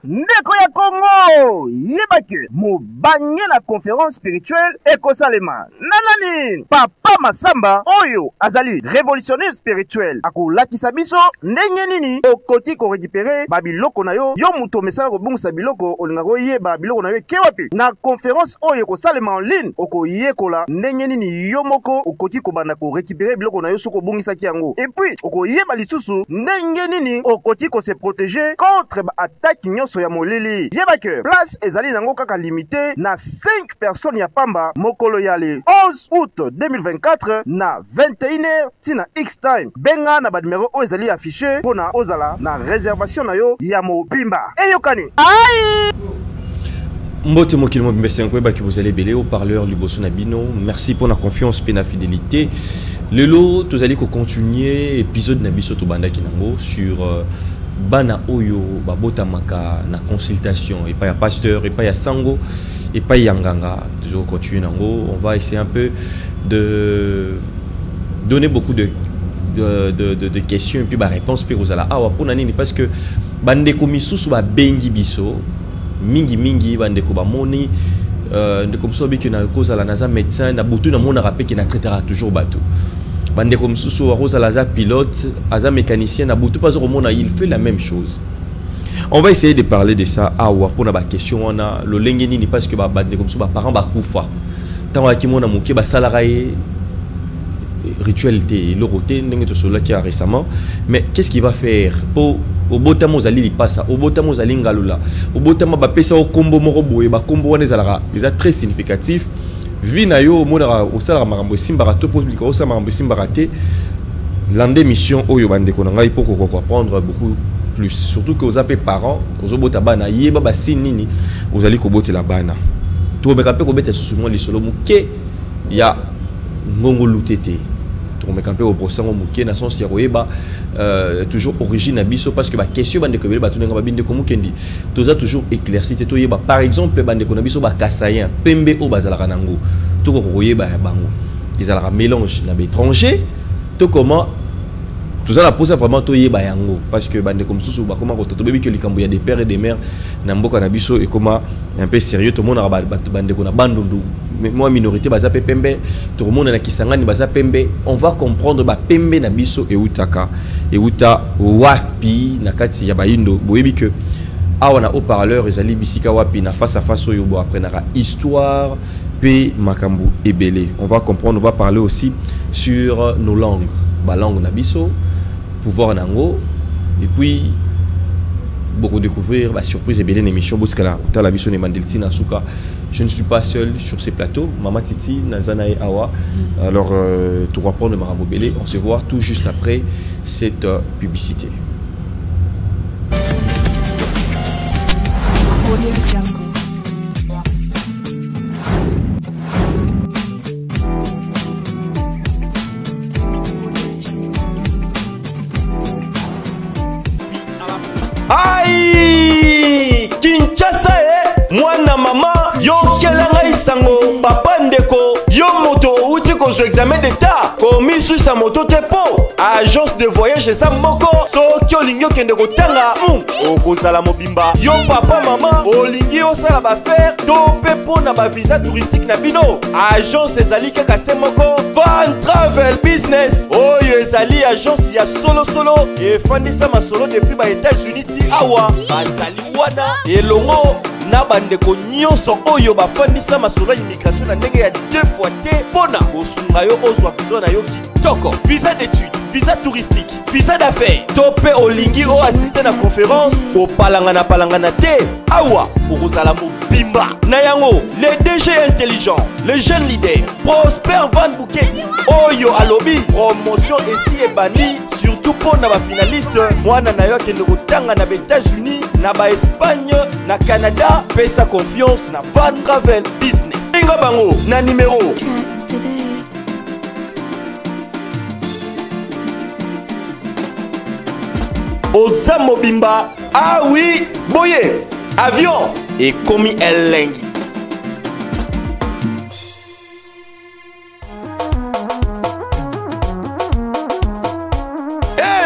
Ndeko ya Congo, yebake mobanye la conférence spirituelle ekosalema. Nanani, Papa Masamba oyo azali révolutionnaire spirituel akolakisa biso ndenge nini okoti ko récupérer babiloko na yo muto mesala ko bungisa biloko olinga ko yeba biloko na yo kewapi. Na conférence oyo ekosalema en ligne okoyekola ndenge nini yo moko okoti ko banda ko récupérer biloko na yo soko bungisa ki yango. Et puis okoyeba lisusu ndenge nini okoti ko se protéger contre ba attaque nyonso ya molili. Yebake place ezali nango kaka limité na 5 personnes ya pamba mokolo ya le 11 août 2024 na 21h tina X time. Benga na ba numéro o ezali affiché pona ozala na réservation na yo ya mobimba. Eyokani. Aïe! Mbote mokili mobimba senkweba ki vous allez belé au parleur liboso na bino. Merci pour la confiance et la fidélité. Lelo tozali ko continuer épisode na biso to banda kinango sur bana oyo babota maka na consultation et pas ya pasteur et pas ya sango et pas ya nganga. Toujours continuer nango, on va essayer un peu de donner beaucoup de questions et puis ba réponse puis vous allez awa pour nani parce que bande ko misusu ba bengi biso mingi bande ko ba moni de comme ça que na cause la naza médecin na butu na mona rappel qui na traitera toujours bateau. Bande comme Soussou Rose Alaza pilote, Aza mécanicien, Nabutu pas au monde, il fait la même chose. On va essayer de parler de ça. Ah ouais, pour la question on a le lengeni parce que bande comme ça, parents bakufa. Tant que mon amour ba salarié ritualité, le roté n'engue to cela qui a récemment. Mais qu'est-ce qu'il va faire pour au botamo zali li passa, au botamo zali ngalula, au botamo ba pesa au combo morobo et ba combo wana zalara. Ils sont très significatifs. Vinayo monara osala marambo simbara to public osala marambo simbarate l'ande mission oyo bande ko ngai pour comprendre beaucoup plus surtout que aux appels parents aux obota bana yeba ba sinini aux ali ko botela bana to me kapé ko beta susumo li solo muke ya ngongo lutete to me kapé au procès muke na sens ya koyeba toujours origine abiso parce que ba question bande ko ba tunanga ba binde ko mukendi toza toujours éclairci to yeba par exemple bande ko na biso ba kasayen pembe o bazala kanango to ko koyeba ya bango ils ala mélange na étranger to comment tout ça la pose vraiment to yeba yango parce que bande comme susu ba comment ko to bebi que likambo ya des pères et des mères na mboka na biso et comment un peu sérieux tout le monde na bande ko na bandundu moi minorité baza pembe tout le monde na kisangani baza pembe on va comprendre ba pembe na biso et utaka et uta wapi na kati ya baindo boyebi que awa na haut-parleur ezali bisika wapi na face à face oyo bo après na histoire pe makambu ebele on va comprendre on va parler aussi sur nos langues ba langue na biso pouvoir nango et puis beaucoup découvrir la surprise et belle émission boskala ta la biso ne mandelti na suka. Je ne suis pas seul sur ces plateaux. Mama Titi, Nazanae Awa. Alors, tu vas prendre Marabo Belé. On se voit tout juste après cette publicité. Aïe! Kinshasa, mwana mama, yo kelanga isango, papa ndeko, yo moto uti ko zo examen d'état, komi sur sa moto tepo, agence de voyage sa moko, so kyolingi kende ko tanga, okozala mobimba, yo papa mama, olingi osala ba faire, to pepo na ba visa touristique na bino, agence ezali kaka se moko, Van Travel Business, oyo ezali agence ya solo et fandisa masolo depuis ba États-Unis ti awa, bazali wana, elongo na bandeko nyonso oyo bafandisa masolo immigration na ndenge ya 2 fois te pona osunga yo ozwa visa na yo kitoko, visa d'études, visa touristique, visa d'affaires, tope olingi o assister na conférence o palangana te awa okozala mobimba na yango. Les DG intelligents, les jeunes leaders, Prosper Van Buketi oyo alobi promotion ici et bani surtout pour na ba finaliste mwana na yo kende kotanga na États-Unis na ba Espagne, na Canada, pesa confiance na Van Travel Business. Benga bango na numéro Oza Mobimba. Ah oui, boye, avion et komi elengi.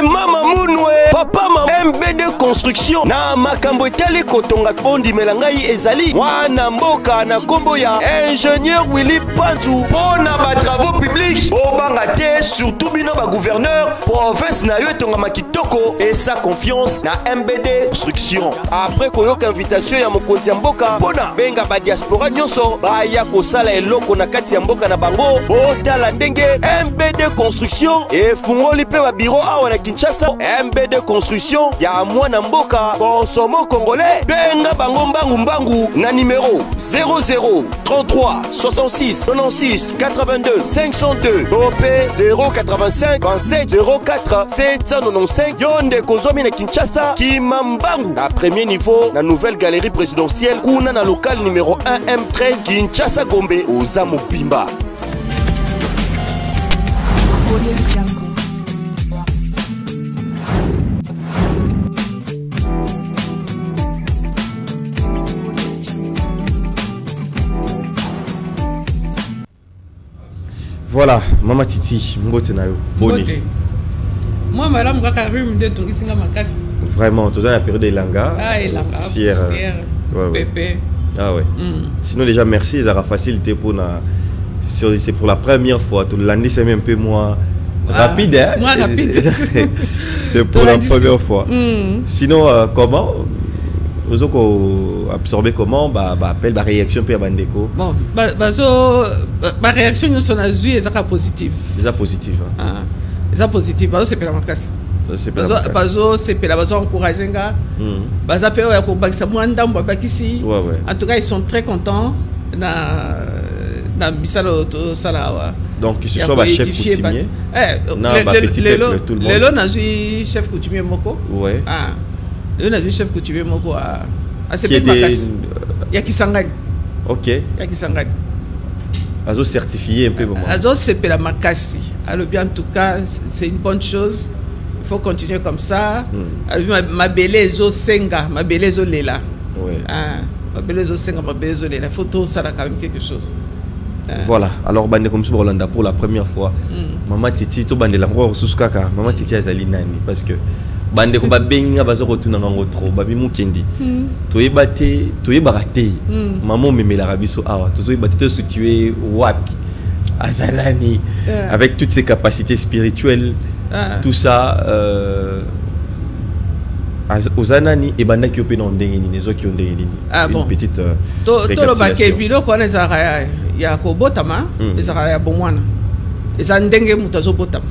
Mama Mounoué, papa ma MBD construction na makambo etali kotonga bondi melangai ezali mwana mboka na kombo ya ingénieur Willy Pantou pona ba travaux publics obanga te surtout bino ba gouverneur province na yo etonga makitoko et sa confiance na MBD construction. Après koyoka invitation ya mokonzi ya mboka pona benga ba diaspora nyonso ba ya kosala eloko na kati ya mboka na bango otala ndenge MBD construction et fungoli pe ba bureau awa na Kinshasa. MBD construction ya mwana mboka consomo congolais benga bango mbangu na numéro 00 33 66 96 82 502 OP 085 27 04 795 yonde kozomi na Kinshasa Kimambangu na premier niveau na nouvelle galerie présidentielle kuna na local numéro 1 M13 Kinshasa Gombe Oza Mobimba. Voilà, Mama Titi, mbote na yo. Boni. Moi, madame, vraiment, tu as la période de Elanga. Ah, Elanga, Pépé. Ah ouais. Sinon, déjà, merci, ça a facilité pour na. C'est pour la première fois. Tout l'année, c'est même un peu moins rapide. Hein? Moins rapide. C'est pour la première fois. Sinon, comment vous avez absorbé comment appelle la réaction puis bandeko. Bon, ma réaction nous sont azui et ça positive. Déjà positive. Ah, ça positive. Bazo c'est pas la casse. Bazo c'est pas la bazo encourager nga. Bazo pe ouais ko bakisa mwanda mbakisi. En tout cas, ils sont très contents na bisalo to sala. Donc que ce soit le chef coutumier. Lelo nazui chef coutumier moko. Ouais. Ah. Il y a un chef coutumier à ce pays. Il y a qui s'engage. Ok. Il y a qui s'engage. Azo certifié un peu. Azo c'est la makasi. Alors bien en tout cas c'est une bonne chose. Il faut continuer comme ça. Ma belle zo senga, ma belle zo lela. Ouais. Ah, ma belle zo senga, ma belle zo lela. Photo ça a quand même quelque chose. Voilà. Alors bande comme ça Rolanda pour la première fois. Maman Titi to bande la ngwa suskaka. Maman Titi azali nani parce que bande ko ba benga bazo retourner ngo trop babi mukendi toyeba raté maman memela rabiso awa toyeba te situé wapi azalani avec toutes ses capacités spirituelles tout ça ozanani et banda ki opena ndenge ni nezo ki ndenge ni une petite to lo baké bilo ko na za ya ko botama ezara ya bomwana ezandenge mutazo botama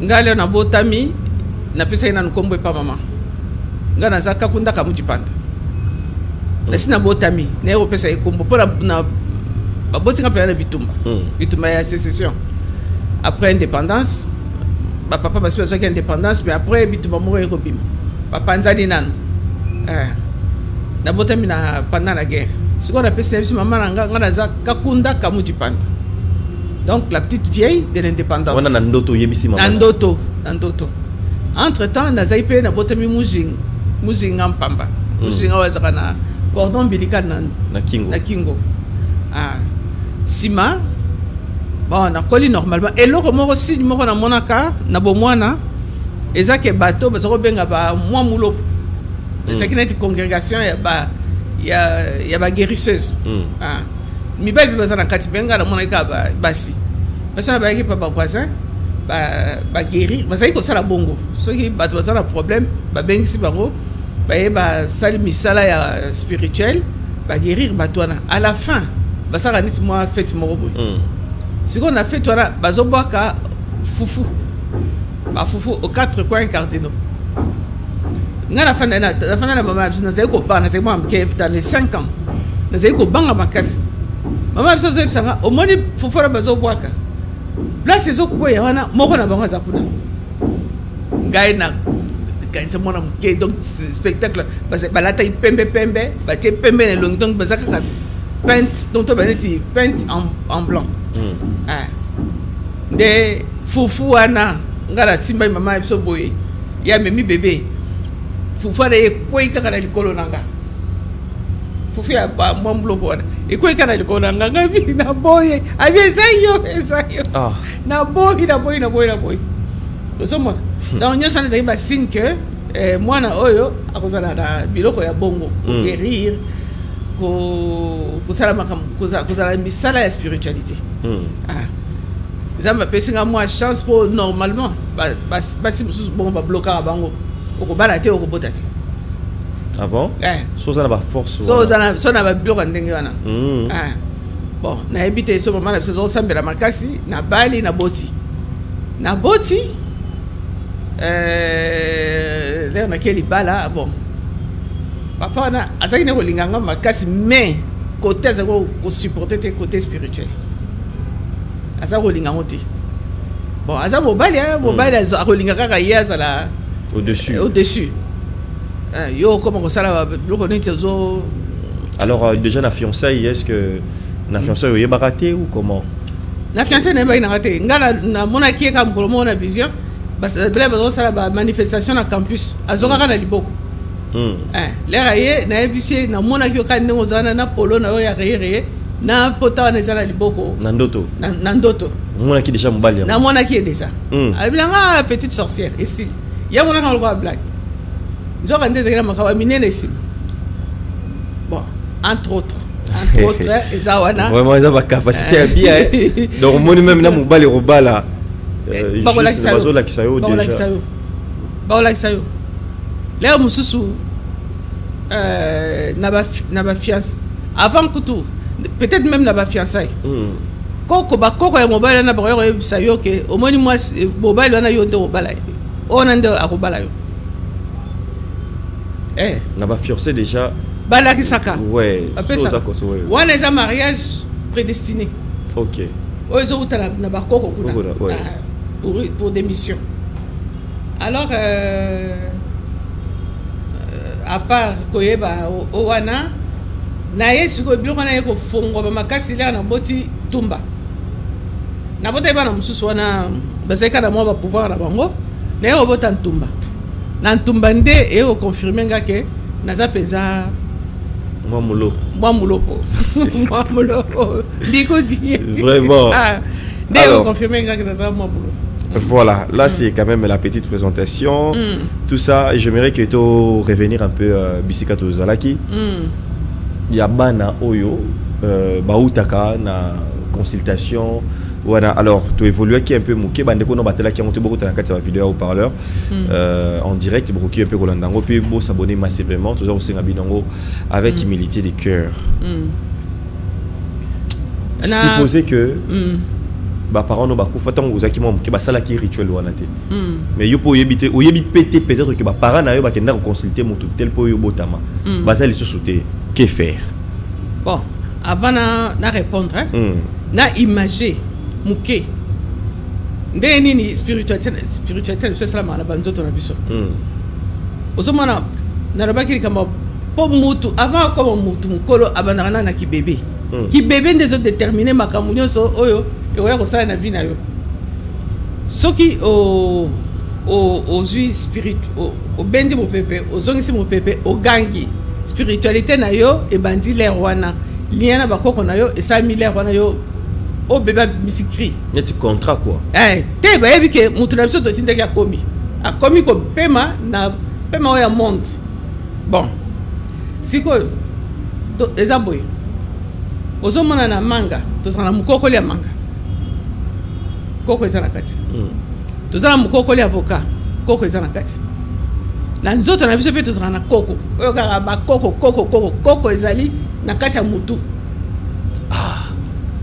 ngale na botami na pesa ina nkombo pa mama ngana zaka kunda kamuti panda na sina botami na yo pesa ikombo pour na baboti nga pena bitumba bitumba ya sécession après indépendance papa basi bazo ki indépendance mais après bitumba mo ko bim papa nzali nan na botami na pendant la guerre siko na pesa biso mama ngana zaka kunda kamuti panda. Donc la petite vieille de l'indépendance. On a ndoto yebisi mama. Ndoto. Entre-temps, na zaipe na botami mujinga mpamba. Mujinga wazaka na cordon ombilical na kingo. Ah. Sima bon na koli normalement et loko moko si moko na monaka na bomwana ezake bateau bazako benga ba mwa mulo. C'est une congrégation ya ba guérisseuse. Ah. Mibali bazana kati benga na monaka basi basana ba équipe ba voisin ba guérir bazai ko sala bongo soki bato bazana problème ba bengisi bango ba sali misala ya spirituel ba guérir batwana à la fin basaka niti moi fête moko boy si on a fait toi bazo boka fufu ba fufu aux quatre coins cardinaux ngana la fin na mama na zai ko ba na zai mo amke dans les 5 ans na zai ko banga makasi. Maman biso zo bisanga o moni fufora bazo bwaka place zo ko ya wana moko na bango za kuna ngai na kanisa mwana muke donc spectacle parce que balata pembe batie pembe na long donc bazaka peinte donc to baneti peinte en blanc de fufu wana ngala simba mama biso boye ya memi bébé fufu ana ekoi kaka na likolo nanga fufu ya mwambulo bona ekoi kaka na likolo nanga ngabi na boye abi esayo na boye osomona donc nyonso ana ezali signe que mwana oyo akozala na biloko ya bongo guérir kozala misala ya spiritualité zamba pesinga moi chance pour normalement basi mususu bongo bablokaka bango okobala te okobota te. Ah bon? So ça na ba force so na ba biloko ndenge wana. Bon nayebi te so mama na biso osambela makasi na bali na boti leo nakeli bala bon papa na azaki ne kolinganga makasi mais côté azako ko supporter te côté spirituel azako kolingango te bon aza mobali akolinga kaka ye azala au-dessus yo comment kosala biloko neti ozo. Alors déjà na fiançailles, est-ce que na fiançailles oyebaka te ou comment? Na fiançailles nayebaka te nga na monaki ye ka mokolo moko na vision bela bazosala ba manifestation na campus azokaka na liboko lera ye nayebisi ye namonaki yo kaka ndenge ozala na polo na yo ya reyereye na pota wana eza na liboko na ndoto namonaki déjà mobali namonaki ye déjà alobelanga petite sorcière esili ye monaka lokola blague nzoka nde ezalaki na makambo ya minene esili bon entre autres eza wana vraiment eza bacapacité ya bien donc omoni même na mobali kobala bazolakisa yo leo mosusu na bafiance avant kutu peut-être même na bafiançaille bakoko ya mobali wana bakoya koyebisa yo ke omoni mwasi mobali wana yo nde kobala ona nde akobala yo na bafiancé déjà balakisaka wana eza mariage prédestiné oyo ezouta na bakoko kuna pour des missions. Alors à part koyeba owana na yesu ko biloko na yeko fongo ba makasi la na boti tumba na bota ba na mususu wana bazeka na mo ba pouvoir na bango na yo bota ntumba na ntumba nde e ko confirmer ngake naza peza mwamulo biko di vraiment alors confirmer ngake naza mwamulo. Voilà, là c'est quand même la petite présentation. Tout ça, j'aimerais que tu revenir un peu Bisikato Zalaki. Ya bana oyo bautaka na consultation. Voilà, alors tu évolues qui un peu mouké bandeko no batela qui monté beaucoup dans la vidéo au parleur en direct beaucoup un peu rolandango puis beau s'abonner massivement toujours aussi ngabinango avec humilité de cœur. Supposer que ba parents no ba kufa tant ozaki mo ke ba sala ki rituel wana te mais yo po yebite o yebi pété peut-être que ba parents na yo ba kenda consulter moto tel po yo botama ba sala so souté que faire. Bon avant na répondre na imager muke ndeni ni spiritualité c'est ça la banzoto na biso ozomana na robaki kama po mutu avant comme mutu mukolo abandana na ki bébé ndezo déterminer makambo nyonso oyo oya kosala na vie na yo soki ozwi spirit obendi mopepe ozongisi mopepe ogangi spiritualité na yo ebandi l'air wana lien na bakoko na yo esami l'air wana yo obeba misikri neti contrat quoi te bayebi ke mutu na biso totindaki akomi kopema na pema oyo ya monde bon sikoyo eza boye ozomona na manga tozala na mukokoli ya manga koko eza na kati tozala mukokoli avocat koko eza na kati na nzoto na biso pe tozala na koko oyo kaka bakoko ezali na kati ya mutu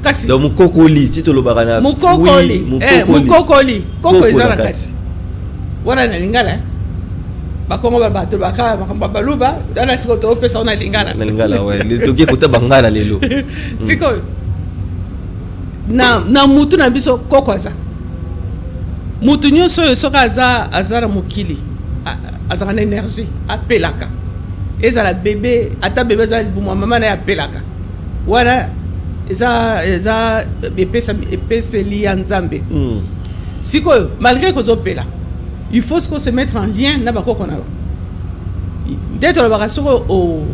kasi donc mukokoli ti tolobaka na mukokoli koko eza na kati wana na lingala bakongo bato baka baluba dana siko to pesa ona lingala ouais le toki kota bangala lelo siko na mutu na biso koko aza mutu nyonso soka aza na mokili azana énergie apelaka ezala bébé ata bébé za buma mama na apelaka wala eza epeseli ya nzambe sikoyo malgré kozopela il faut se mettre en lien na bakoko na nde tolobaka soko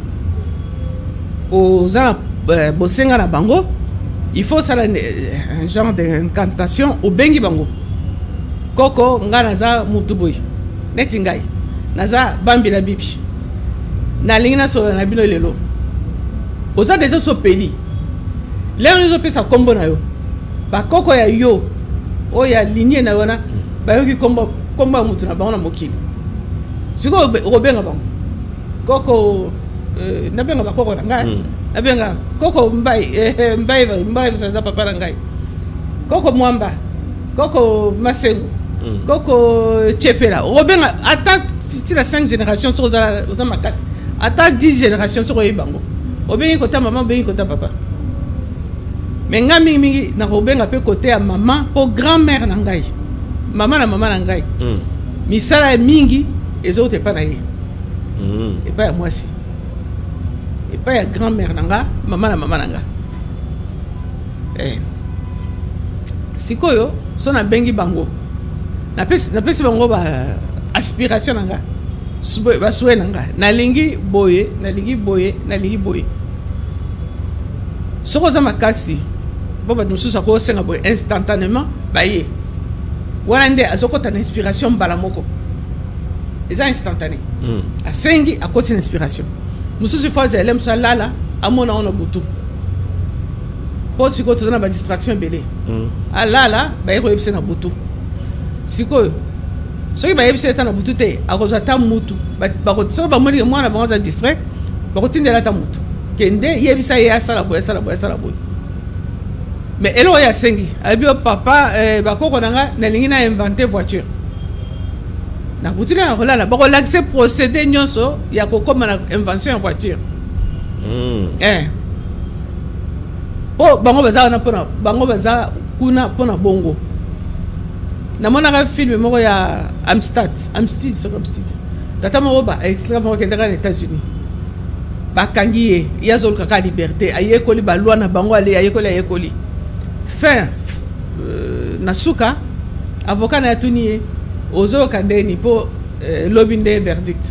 oza bosenga na bango il faut ça un genre d'incantation obengi bango koko nga naza mutu boy neti ngai naza bambila bibi nalingi nasola na bino lelo oza deja sopeli lelo ezopesa kombo na yo bakoko ya yo oyo ya linie na wana bayoki kombo ya mutu na bango na mokili sikoyo okobenga bango koko nabenga bakoko na ngai nabenga koko mbai saza papa na ngai koko mwamba koko masengo koko chepela okobenga ata si la 5 générations sur oza makasi ata 10 générations sur oyebango obengi kota mama obengi kota papa mais nga mingi na kobenga pe côté ya mama po grand-mère na ngai mama na ngai misala mingi ezote pa na ye et pas ya mwasi et pas ya grand-mère na nga mama na nga sikoyo so na bengi bango na pesi bango ba aspiration na nga basouhait na nga nalingi boye soko za makasi bo bato mosusu akosenga boye instantanément baye wana nde azokota na inspiration mbala moko eza instantané asengi akoti na inspiration mosusu fois azele mosusu alala amona ona butu po sikoyo toza na badistraction ebele alala baye koyebisa na butu sikoyo soki bayebisa ata na butu te akozwa ata mutu soki bamoni mwana bango aza distrait bakotindela ata mutu kende yebisa ye asala boye mais elo oyo asengi abi o papa bakoko na nga nalingi na inventer voiture na butu na kolala bakolakise procédé nyonso ya kokoma na invention ya voiture po bango baza kuna mpona bongo namonaka film moko ya Amstead tata moko ba extra moko kendaka na États-Unis bakangi ye yazoluka ka liberté ayekoli balwa na bango ale ayekoli fin na suka avocat na yatuni ye ozoyoka ndeni po lobi nde verdict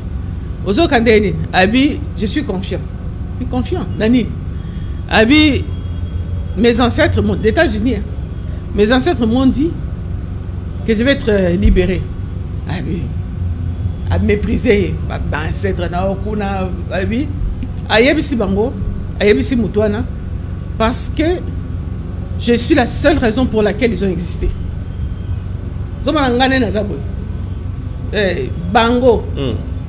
ozoyoka ndeni abi je suis confiant nani abi mes ancêtres des États-Unis mes ancêtres m'ont dit que je vais être libéré. Ah oui. À mépriser ma ancêtre na okuna abi ayebisi bango ayebisi mutwana parce que je suis la seule raison pour laquelle ils ont existé. Zoma ngane na zabo. Bango.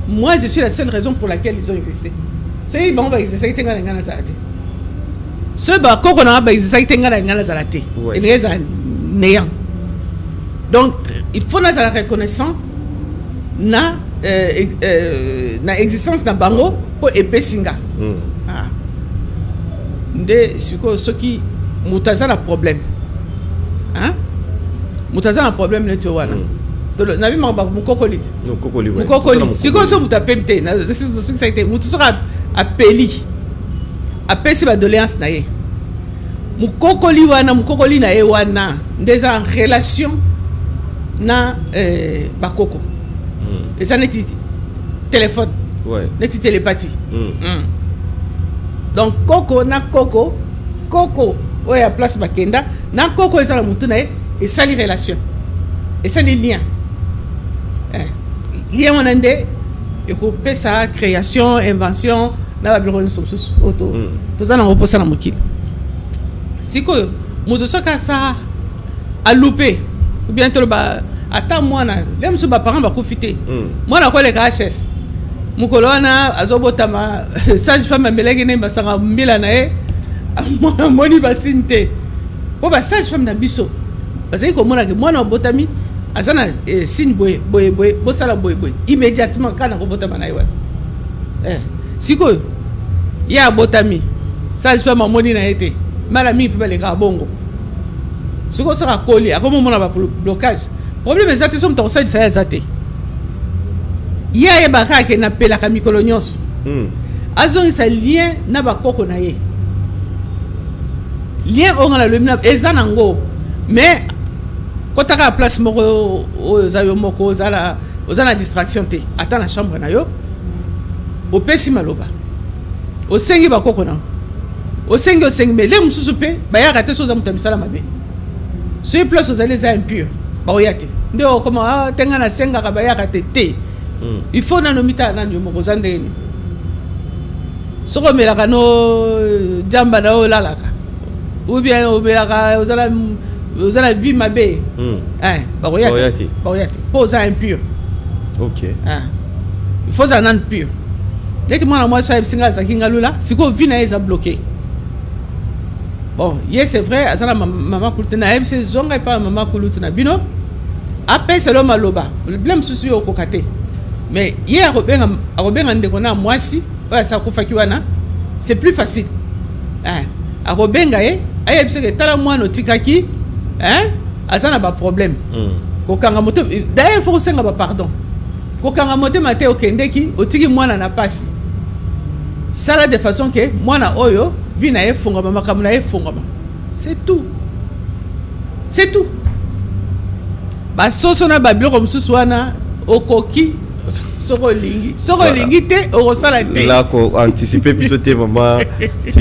Moi je suis la seule raison pour laquelle ils ont existé. C'est bango ba existé tenga ngana zate. Ce ba koko na ba existé tenga ngana zate. Il est néant. Donc, il faut la reconnaissance na existence na bango pour epesinga. Nde siko soki mutaza na problème. Hein? Mutaza na problème ne towana. Na bi mamba mukokolit. Mukokolit. Siko so mutapemte na c'est ça été mutu sera appeli. Apesi ba doléance na ye. Mukokoli na ye wana ndeza en relation na bakoko et ça neti téléphone neti télépathie donc koko oya place bakenda na koko ezala mutu na ye et ça les relations et ça les liens lien wana nde ekopesa création invention na babiro nsosusu oto toza na ngoposa na mokili sikoyo mutu soka sa a loupé ou bien tolo ba ata mwana lem so ba parents ba kufite mwana ko le HS mukolo wana azobotama sage femme melege ne basanga mbila na e moni basinte po ba sage femme na biso bazai ko mona ke mwana obotami azana signe boye bosala boye immédiatement kana ko botama na iwa siko ya botami sage femme moni na ete mala mi pe le ka bongo siko sera collé akomo mona ba blocage problème exact somme ton sage ça exact ya baka ke na pela ka mikolo nyonso azongisa lien na bakoko na ye lien ongala lobi na eza nango mais kotaka place moko oyo za yo moko ozana distraction te ata na chambre na yo opesi maloba osengi bakoko na osengi mais le mususu pe bayaka te soza mutamisala mabe so place ozali za impur baoyate ndio koma tenga na senga ka bayaka te il faut na nomita na yo moko zandeni soko melaka no jamba na olalaka ou bien obelaka ozala vie mabe baoyate poza impur. Ok. Il faut ça nan pur. Dès que moi moi ça singa za kingalula, siko vie na eza bloqué. Bon, yes c'est vrai, azana maman kultena MC zonga pa maman kulutuna bino. Après c'est le maloba. Le problème souci au kokate. Mais hier arobenga ndeko na mwasi, ouais ça kufaki wana, c'est plus facile. Arobenga ayebise ke tala mwana otikaki, azana ba problème. Kokanga moto d'ailleurs faut senga ba pardon. Kokanga moto mate okendeki otiki mwana na pasi. Sala de façon que mwana oyo vina efunga makamuna efunga. C'est tout. C'est tout. Ba soso na ba biloko mususu wana okoki soko lingi te orosala te. Là ko anticiper plutôt tes maman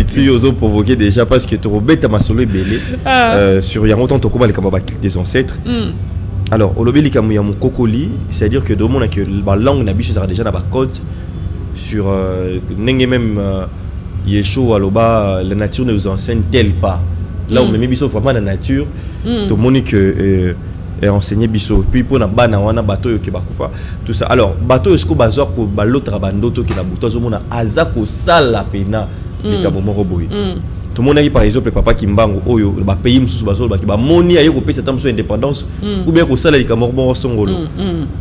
si ozo provoquer déjà parce que tu robeta masolo belé sur yango tant ko baleka ba des ancêtres. Alors, au lobby likamu ya mukokoli, c'est-à-dire que domona que la langue na biso sera déjà na ba code sur nenge même yesho aloba la nature ne nous enseigne tel pas. Là on met biso vraiment la nature, tout moni que enseigner biso puis pour na bana wana bato yo ke bakufa tout ça. Alors, bato esko bazor ko balotra bandoto ke na buto zomona azako sala pena likamu moko boy. Tout le monde a dit par exemple papa Kimbango oyo ba pays mususu bazolo ba ki ba moni ayo ko pesa tamso indépendance ou bien ko sala li kamorbo songolo.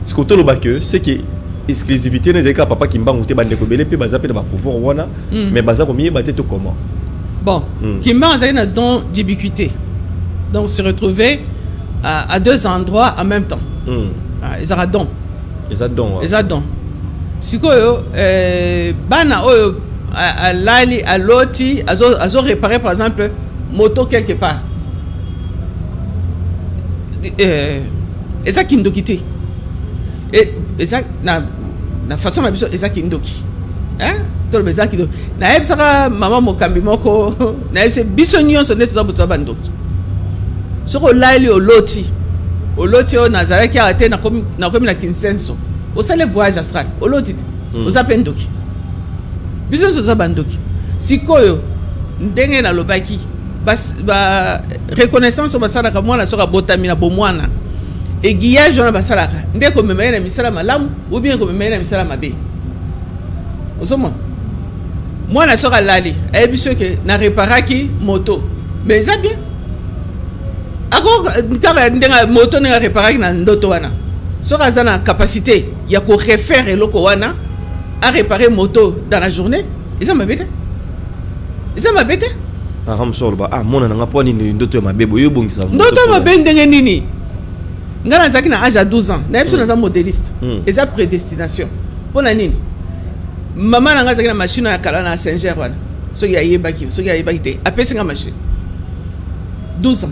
Ce que tolo ba que c'est que exclusivité ne zeka papa Kimbango te bande ko belé pe baza pe na ba pouvoir wana mais baza ko mié baté to comment. Bon, Kimbango a une don d'ubiquité. Donc se retrouver à deux endroits en même temps. Ils ont don. Ils ont don. Sikoyo bana oyo à l'ali à l'oti azo réparer par exemple moto quelque part et ça kindokité et ça na façon na biso et ça kindoki to le ça kindoki na ebsaka mama mokambi moko na ebse biso nyonso neto za buto bandoki soko lali o loti o nazaraki ate na komi na kinsenso o sale voyage astral o loti o za pendoki biso so za bandoki sikoyo ndenge na lobaki ba reconnaissance o basala ka mwana soka botami na bomwana aiguillage na basala ka ndeko memeye na misala malamu ou bien ko memeye na misala mabe ozoma mwana soka lali e biso ke na réparaki moto mais ça bien ako kaka ndenga moto na réparaki na ndoto wana soka za na capacité ya ko refaire eloko wana à réparer moto dans la journée, ils ont ma bête. Ah, mon n'a pas ni d'autres ma bébé, yo bon ça. D'autres ma bête nini. Ngana zaki na âge à 12 ans, na yebso na modéliste. Et ça prédestination. Pour la nini. Maman na zaki na machine à kala na Saint-Ger wana. So ya yebaki te. Apesi nga machine. 12 ans.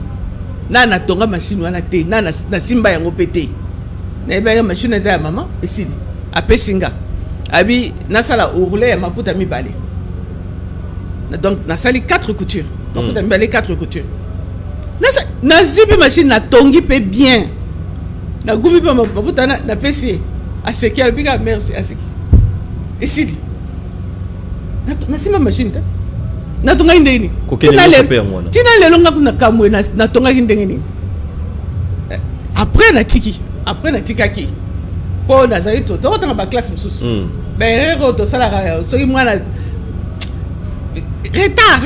Na tonga machine wana te, na simba yango pété. Na yebaki machine za ya maman, esili. Apesi nga. Abi nasala ourlé ya maputa mibale. Donc nasali 4 coutures. Maputa mibale 4 coutures. Na zubi machine na tongi pe bien. Na gumi pa maputa na pesi. Aseki albiga merci aseki. Ici. Na sima machine ta. Na tonga indeni. Tina le longa kuna kamwe na tonga indeni. Après na tikaki. Po na zaito zo tanga ba classe mususu ben rego to sala so mwana retard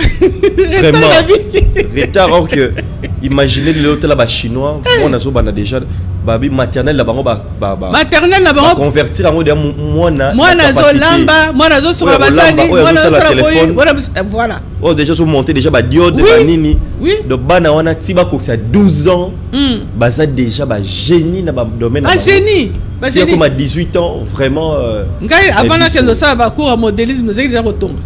retard alors que imaginez le hôtel là-bas chinois on a zo bana déjà babi maternelle la bango maternelle la bango convertir en mode moi zo lamba moi zo sur basani moi zo sur téléphone voilà oh déjà sont monter déjà ba diode ba nini donc bana wana tiba ko ça 12 ans baza déjà ba génie na ba domaine ba génie c'est comme à 18 ans vraiment ngai avant na que ça ba cours à modélisme c'est déjà retombe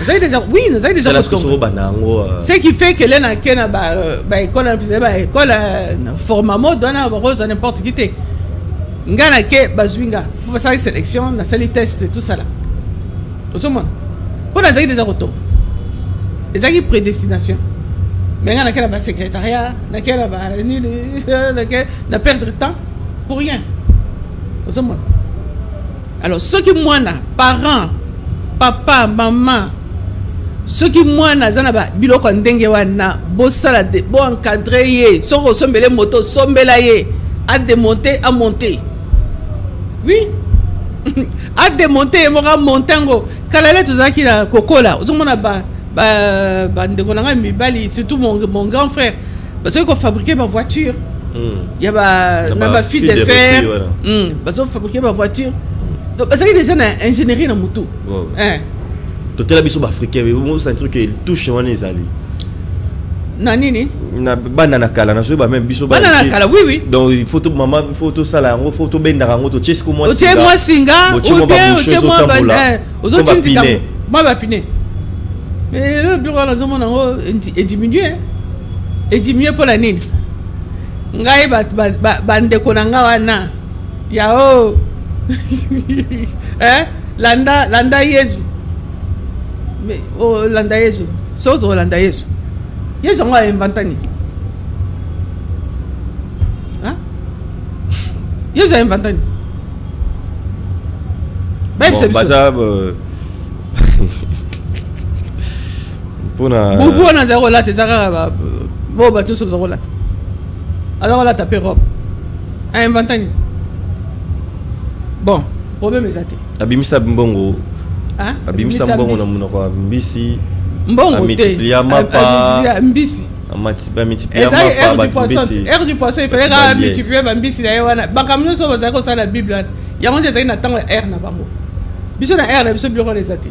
c'est déjà oui nous avons déjà retombe ce qui fait que là na ba école format mode na rose n'importe qui te ngana ke bazwinga pour ça sélection na sali test tout ça là au moment pour nous déjà retombe les acquis prédestination mais ngana ke na secrétariat na ke na perdre temps pour rien au moment alors ce que moi na parents papa maman ce qui moi nazana ba biloko ndenge wana bo sala de bo encadrer ye soko sombele moto sombela ye à démonter à monter oui à démonter mo ga montango kala le tuzaki na kokola ozomona ba ndeko nanga mibali surtout mon grand frère parce que fabriquer ma voiture il y a ba fil de fer parce que fabriquer ma voiture donc parce que déjà na ingénierie na mutu tout est là biso africain mais on sent que touche on les ali na nini na banana kala na so ba même biso banana kala oui donc il faut tout maman photo sala ngo photo benda ngo to chesco moi singa moi singa ou bien moi aux autres indicateurs moi ba piner mais le bureau la zone ngo est diminué pour la nini ngai ba ndeko na nga wana yao landa yesu mais oh landa yesu sozo landa yesu yesu nga inventani hein yesu inventani même c'est ça pona bubu na zéro là te zaka bo ba tout zéro là alors là taper robe inventani bon problème ezate abimisa mbongo abimisa mbongo na munoko mbisi mbongo te mbisi aire du poisson il fallait que multiplier mbisi na wana bakamno so bazako ça la bible yango ndezaki na tango aire na bango biso na aire na biso biloko ezate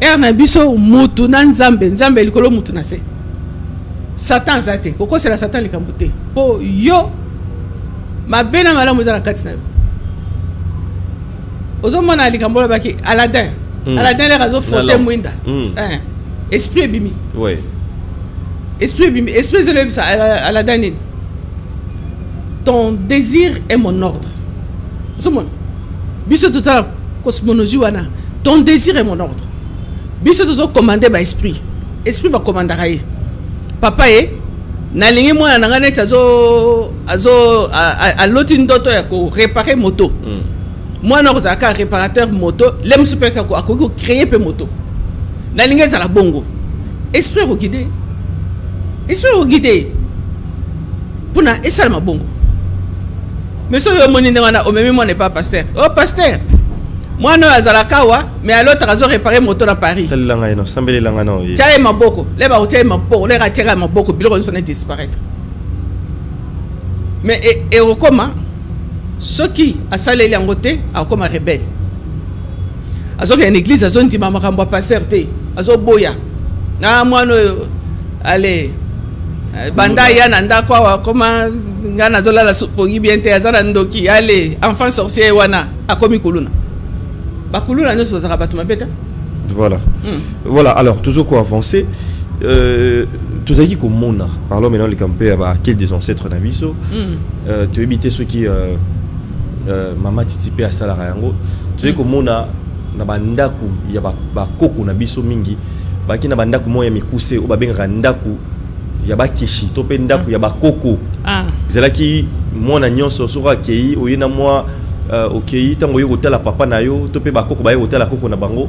aire na biso mutu na nzambe likolo mutu na se satan zate koko c'est la satan likambo te po yo mabena malamu za na kati na ozomona likambo baki Aladdin les réseaux frotter mwinda esprit bimi ouais esprit c'est le ça Aladdin ton désir est mon ordre ozomona biso tout ça cosmologie wana ton désir est mon ordre biso tout ça commander ba esprit ba commandera ye papa ye nalingi mwana nanga net azo a loti ndoto ya ko réparer moto moi non ça ka réparateur moto l'aime super ka ko créer pe moto nalingi za la bongo esprit au guider pour na esa ma bongo mais so yo moni ndanga o même moi n'est pas pasteur oh pasteur moi no azala kawa mais à l'autre azo réparer moto na Paris telanga no sambele langa no tiaye maboko le ba tiaye maboko le ratira maboko biloko so na disparaître mais et comment ceux qui a salé l'angoté a comme rebelle azo que une église azo ndima makambo pasteur te azo boya na moi no allez banda ya nanda kwa koma ngana zola la supogi bien te azana ndoki allez enfant sorcier wana akomi kuluna bakuluna no so za batu mabeta voilà voilà alors toujours quoi avancer tous aïe comme mona parlons maintenant les campeurs à quel des ancêtres na biso tu éviter ceux qui mama titipe à sala yango tu sais comme mona na bandaku ya ba koko na biso mingi ba ki na bandaku mo ya mikuse o ba benga ndaku ya ba kishi to pe ndaku ya ba koko zelaki mona nyonso sura kei o yena moi okei tango yo hôtel papa na yo to pe ba koko ba hôtel koko na bango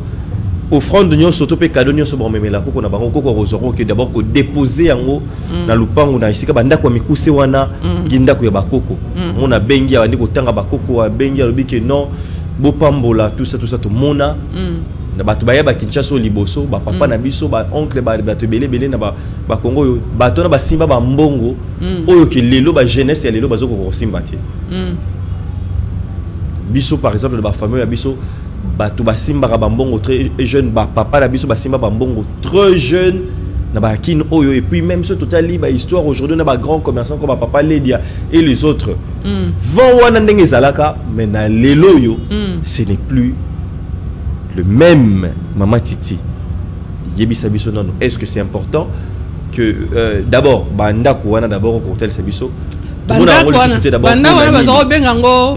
offrande nyonso to pe cadeau nyonso ba memela koko na bango koko rozoro que d'abord ko déposer yango na lupango na isika bandako ya mikuse wana ngindako ya ba koko mona bengi ya ndiko tanga ba koko wa bengi ya lobi que non bopambola tout ça to mona na bato baya ba Kinshasa liboso ba papa na biso ba oncle ba bato belé na ba Congo yo bato na ba simba ba mbongo oyo ke lelo ba jeunesse ya lelo bazoko ko simba te biso par exemple ba famille ya biso bato ba simba ba mbongo très jeune ba papa na biso ba simba ba mbongo très jeune na ba kin oyo et puis même ce total ba histoire aujourd'hui na ba grand commerçant comme papa Ledia et les autres vont wana ndenge zalaka mais na lelo yo ce n'est plus le même Maman Titi. Yebisa biso non. Est-ce que c'est important que d'abord banda kouana d'abord au cocktail sabiso. Banda wana bazaro bengango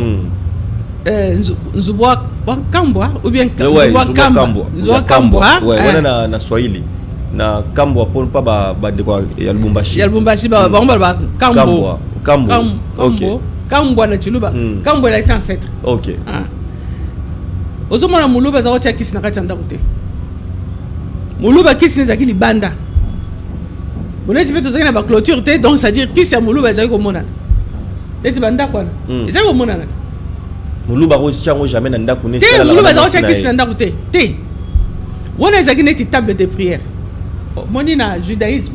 Nzubwa Kambwa ou bien Nzubwa Kambwa. Ouais, wana na Swahili. Na Kambwa pour pas ba de quoi ya Lubumbashi. Ya Lubumbashi ba Kambwa. OK. Kambwa na Chiluba. Kambwa la ancêtre. OK. Ozomona muluba za wote kisi na kati ndako te. Muluba kisi ne zakili banda. Boneti veto zakina ba clôture te donc ça dire kisi ya muluba za ko mona. Eti banda kwa. Eza ko mona na. Muluba ko chango jamais na ndako ne sala. Muluba za wote kisi na ndako te. Te. Wona zakina ti table de prière. Moni na judaïsme.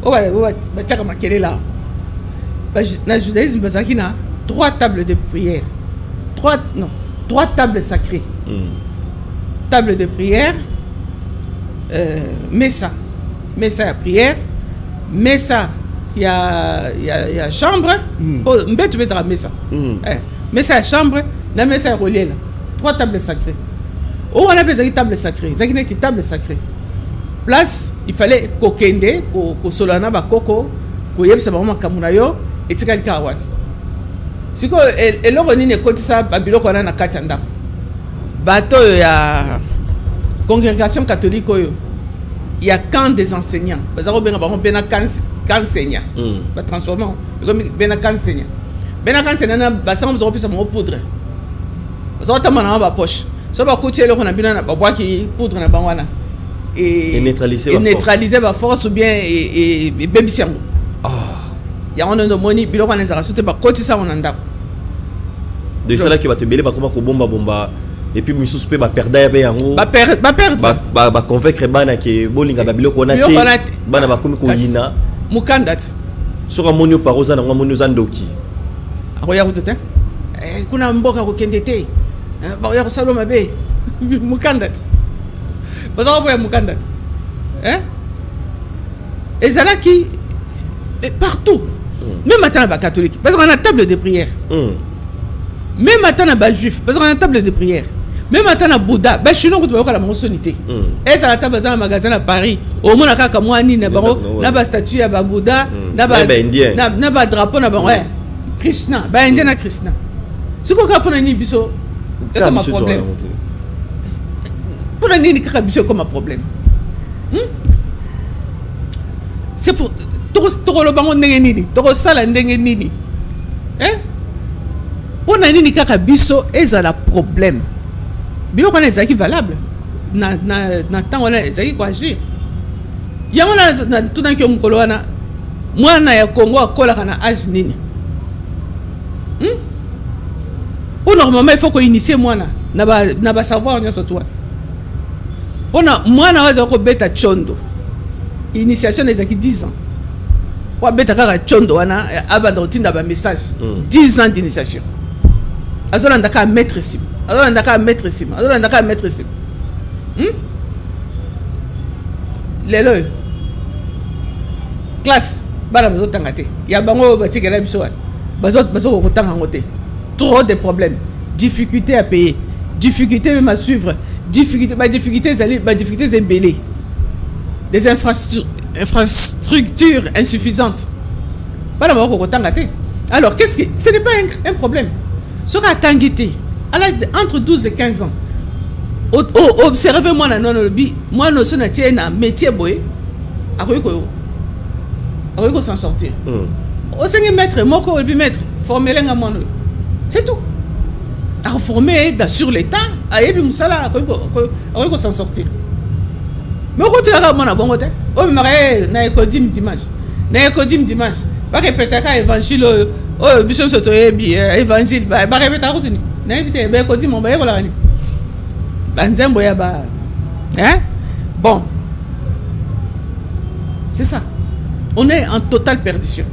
Owa ba chaka makelela. Na judaïsme bazakina 3 tables de prière. 3 tables sacrées. Table de prière, messa à prière, messa, il y a chambre, mbet tu veux dire messa. Messa à chambre, la messa à relais là. 3 tables sacrées. Oh, on appelle ça table sacrée. Ça qui n'est pas table sacrée. Place, il fallait kokende, ko solana ba koko, ko yebsa ba mama kamunayo, et tikali kawan. Siko eloko nini ekotisa babiloko wana na kati ya ndako bato ya congrégation catholique oyo ya camp des enseignants bazako benga bango bena camp enseignant ba transformer bena camp enseignant na basango bazako pesa mo poudre bazako tamana ba poche so ba kotie eloko na bina na ba bwaki poudre na bango wana et neutraliser ba force ou bien et bebisiango ya on a moni biloko na zara sote ba kotisa on ndako de cela qui va te belé ba koma ko bomba et puis misu pe ba perda ya be yango ba convaincre bana ke bolinga ba biloko na te bana ba komi ko yina mukandat soka moni paroza na moni zandoki akoya kutote kuna mboka ko kendete ba ya ko saloma be mukandat baza ko ya mukandat ezalaki partout. Même maintenant, les catholiques, parce qu'on a table de prière. Même maintenant, les juifs, parce qu'on a table de prière. Même maintenant, les Bouddha, les Chinois, ils ont la monsonité. Et ça, la table dans le magasin à Paris, au moins, il y a moi, il y a une statue, il y a un Bouddha, il y a un drapeau, il y a Krishna, il y a Indien Krishna. C'est quoi qu'on a un biso comme un problème? Pour un biso comme un problème. C'est pour. Toko lo bango ndenge nini toko sala ndenge nini pona nini kaka biso ezala problème biloko na ezaki valable na temps wana ezaki kwa agir yango na tunaki mukolo wana mwana ya Congo akolaka na âge nini pour normalement il faut ko initier mwana na ba savoir nyonso toi pona mwana waza ko beta chondo initiation ezaki 10 ans. Kwa beta kaka chondo wana abanda utinda ba message 10 ans d'initiation azola ndaka maître sim lelo classe bana bazo tangate ya bango batikela biso bazo ko tanga ngote trop de problèmes difficulté à payer difficulté même à suivre difficultés embellées des infrastructures insuffisantes. Alors, qu'est-ce que ce n'est pas un problème. Sera tanguité à l'âge entre 12 et 15 ans. Observez-moi la non-lobby. Moi, nous sommes un métier boy. À s'en sortir. Au cinquième maître, moi, je vais maître. Former les gamins. C'est tout. À reformer sur l'État, à s'en sortir. Mais quand tu as mon bon côté, oh mais na écodim dimanche, va répéter quand évangile, oh bishop soto évangile, va répéter à retourner, na éviter, ben écodim on va y aller. banzembo ya ba hein bon c'est ça, on est en totale perdition.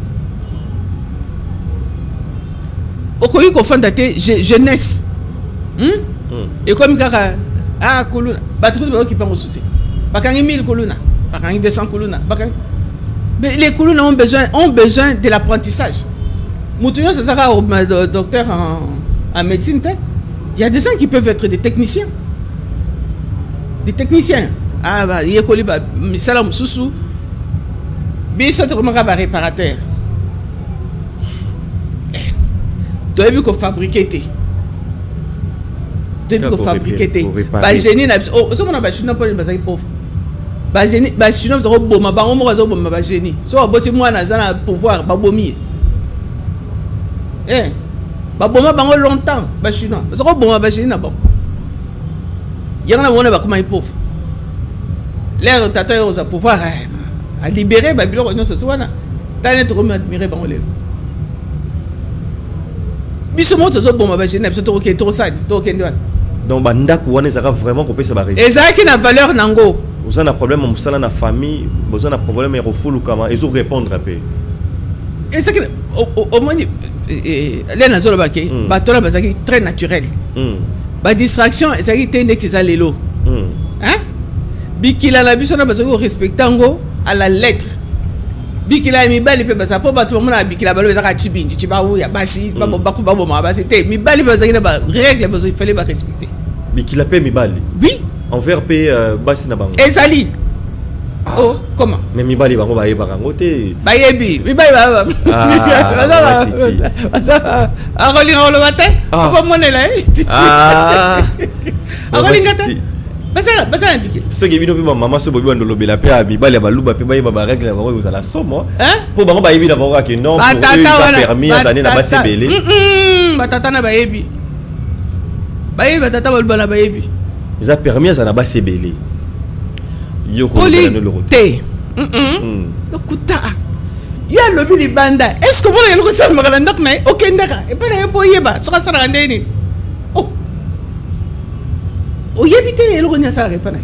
Okoyi ko fonda te jeunesse et comme kaka ah kuluna batru ba ki pango souté bakangi 1000 kuluna bakangi 200 kuluna bakangi, mais les kuluna ont besoin de l'apprentissage. Moutonyo c'est ça docteur en médecine, il y a des gens qui peuvent être des techniciens. Ah bah il y a koli ba misala mususu biso to komaka ba réparateur. Tu as vu qu'on fabriquait. Ba génie na oh so mona ba chinois pour les pauvres. Ba génie ba chinois zo boma ba mo zo boma ba génie. So aboti mwana za na pouvoir ba bomi. Ba boma bango longtemps ba chinois. Zo boma ba génie na bon. Yana wona ba kuma pauvre. L'air tata yo za pouvoir à libérer ba biloko nyonso twana. Tane to comme admirer bango lelo. Biso moto zo boma ba génie biso to ke to sali to ke ndwa. Donc bandaku wana ezaka vraiment ko pesa ba raison. Ezaki na valeur nango. Vous avez un problème en musala na famille, vous avez un problème en refulu comment ils ont répondre un peu. Et c'est que au moins les nazolo baki batola bazaki très naturel. Ba distraction ezaki te net za lelo. Hein? Bikila na biso na bazaki respectango à la lettre. Bikila mi bali pe baza po bato mona bikila balo ezaka chibinji chibawu ya basi babo bakuba bo ma basi te mi bali bazaki na ba règle bazo il fallait ba respecter. Bikila pe mi bali. Oui. Envers pe basi na bango. Ezali. Oh, comment? Mais mi bali bango ba yeba bango te. Ba yebi, mi bali ba. Ah. A rolling le matin. Ko monela. Ah. A rolling ngata. Basa bikila. Ce qui vient de maman so bobi ndolo bela pe abi bali ba luba pe ba yeba ba règle bango vous ala somo. Hein? Pour bango ba yebi na bango que non, pour eux ça permis à année na ba sebele. Batata na ba yebi. Ba yebi batata ba luba na ba yebi. Ils ont permis à Zanaba Sebele. Yoko Té. Okuta. Ya lobi li banda. Est-ce que vous avez le sang maganda mais aucun dara. Et pas na po yeba. Soka sara ndeni. Oh. O yebite le ronya sara repana.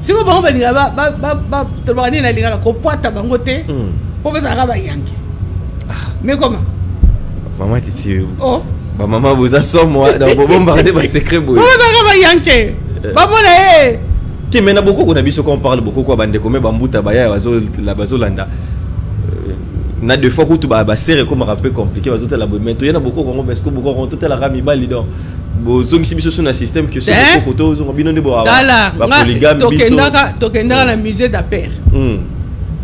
Si vous ba linga ba to ba ni na linga ko poata bango te. Po ba sara ba yanki. Mais comment? Maman titi. Oh. Ba maman vous a somme moi dans vos bombarder ba secret boy. Comment ça va yanke? Ba mona Qui mena beaucoup qu'on a vu ce qu'on parle beaucoup quoi bande comme bambuta ba ya la bazolanda. Na deux fois que tu ba serre comme un peu compliqué bazo la boy mais il y en a beaucoup qu'on parce que beaucoup qu'on tout la rami bali donc. Bo zongi si biso sur un système que c'est beaucoup to zo bino de bo. Ba polygame biso. Tokenda na musée d'Aper.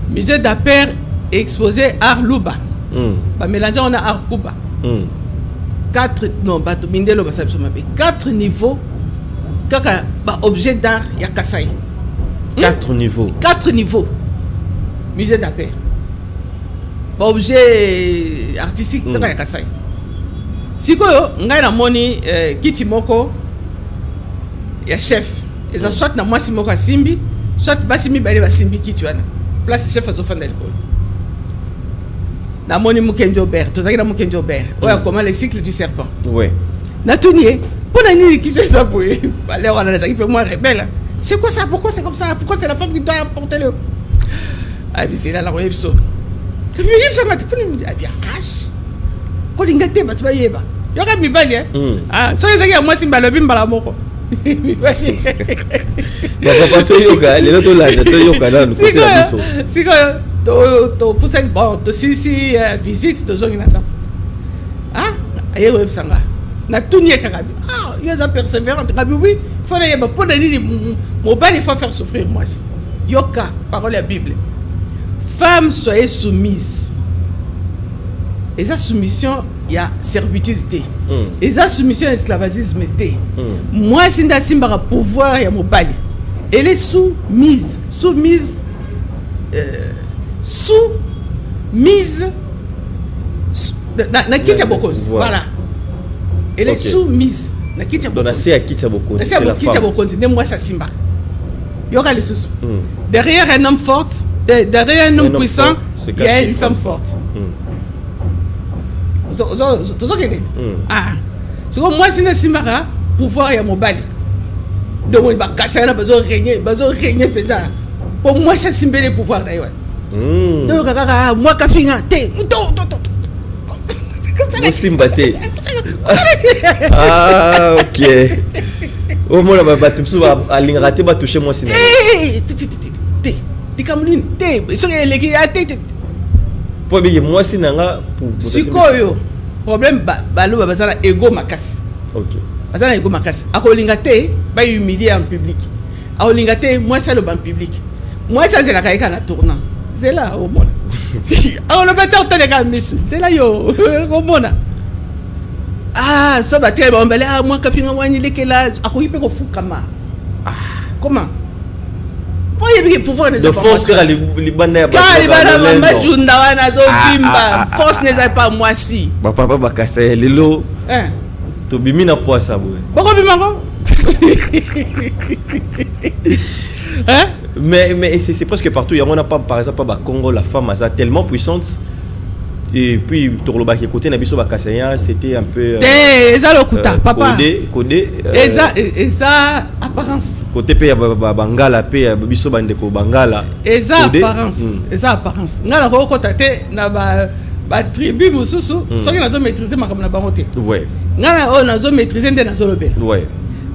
Musée d'Aper exposé art Luba. Ba mélanger on a art Kuba. 4 niveaux kaka ba objet d'art ya Kasai. 4 niveaux. 4 niveaux. Musée d'Aper. Ba objet artistique kaka ya Kasai. Sikoyo ngai na moni kiti moko ya chef. Eza soit na mwasi moko asimbi, soit basi mi bale basimbi kiti wana. Place chef azofanda l'école. Na moni Mukenjo Bert, tu sais que Mukenjo Bert. Ouais, comment le cycle du serpent. Ouais. Na tunier. Pour la nuit qui se ça pour. Allez, on a les équipes moins rebelles. C'est quoi ça? Pourquoi c'est comme ça? Pourquoi c'est la femme qui doit porter le. Ah, mais c'est là la royaume so. Tu veux dire ça m'a fait une ah bien hache. Ko lingate ba tu ba yeba. Yo ka mi bali ah, so ezaki ya mwasi mbalo bimbala moko. Papa to yoga, le to la to yoga là, nous côté la biso. Siko to pousser bon to si visite to zongi nata. Ah, aye web sanga. Na tunie kakabi. Ah, il y a persévérant kakabi oui, faut aller ba pour dire mon bal il faut faire souffrir moi. Yoka, parole de la Bible. Femmes soyez soumises. Et sa soumission, il y a servitude. Et sa soumission, esclavagisme. Moi, si je suis pouvoir, il y a mon bal. Elle est soumise. Soumise. Soumise. Na kiti ya bokozi. Voilà. Elle est soumise. Na kiti ya bokozi. Donc, c'est à kiti ya bokozi. C'est la kiti ya bokozi. Ne moi ça simba. Il y aura les sous. Derrière un homme fort, derrière un homme puissant, il y a une femme forte. Ah, c'est comme moi si je suis pouvoir ya mobali donc ba kasana bazo régner pesa pour moi ça simbele pouvoir d'ailleurs donc kaka moi kafinga te Simbate. Ah, ok. Au moins, tu vas aller rater, tu vas toucher moi. Te Cameroun, te, so les qui a te. Pour bien moi si nanga pour. Sikoyo. Problème balo bazana ego makasi. Ok. Bazana ego makasi. Akolinga te, ba humilier en public. Akolinga te, moi ça le ban public. Moi ça c'est la kaika na tournant. C'est là au monde. Alors le batteur te les gars, c'est là yo, au monde. Ah, ça va très bon. Ah, moi kapinga wani lekela, akoyipe ko fukama. Ah, comment? Pour y pouvoir des force faire les bananes force n'est pas moi si papa bakasa lelo to bimina poisa boy bako bimako hein mais c'est presque partout il y a pas par exemple pas Congo la femme a tellement puissante et puis Torloba qui côté na biso bakasaya c'était un peu eza lokuta papa codé eza apparence côté pe bangala pe biso bandeko bangala eza apparence ngala ko kota te na ba tribu mususu soki nazo maîtriser makambo na bango te ouais ngala o nazo maîtriser nde nazo lobela ouais